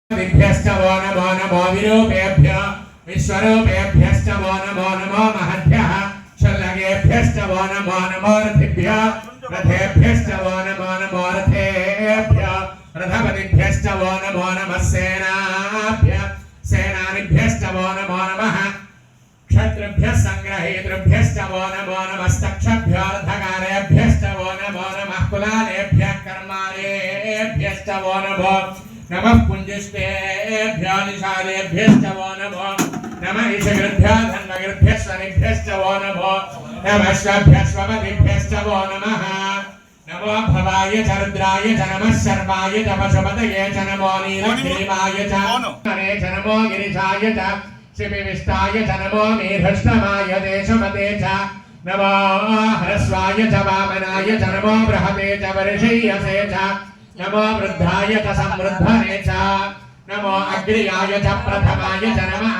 दिभ्यश्च वो नमो नमो विरूपेभ्यो विश्वरूपेभ्यश्च वो नमो नमो महद्भ्यः शल्लगेभ्यश्च वो नमो नमो रथिभ्यो रथेभ्यश्च वो नमो नमो रथेभ्यो रथपतिभ्यश्च वो नमो नमः सेनाभ्यः सेनानिभ्यश्च वो नमो नमः क्षत्रिभ्यः संग्रहीतृभ्यश्च वो नमो नमस्तक्षभ्यो रथकारेभ्यश्च वो नमो नमः कुलालेभ्यः कर्मालेभ्यश्च वो नमो नमः पुंजिष्टेभ्यो निषादेभ्यश्च वो नमो नमः ईशगृभ्यो धन्वगृभ्यः शनिभ्यश्च वो नमो नमः श्वभ्यश्वपतिभ्यश्च वो नमः नमो भवाय च रुद्राय च नमः शर्वाय च पशुपतये च नमो नीलग्रीवाय च हरे च नमो गिरिशाय च शिविविष्टाय च नमो मेघष्टमाय देशमते च नमो ह्रस्वाय च वामनाय च नमो बृहते च वर्षीयसे च नमो वृद्धाय च समृद्धने च नमो अग्र्याय च प्रथमाय च नमः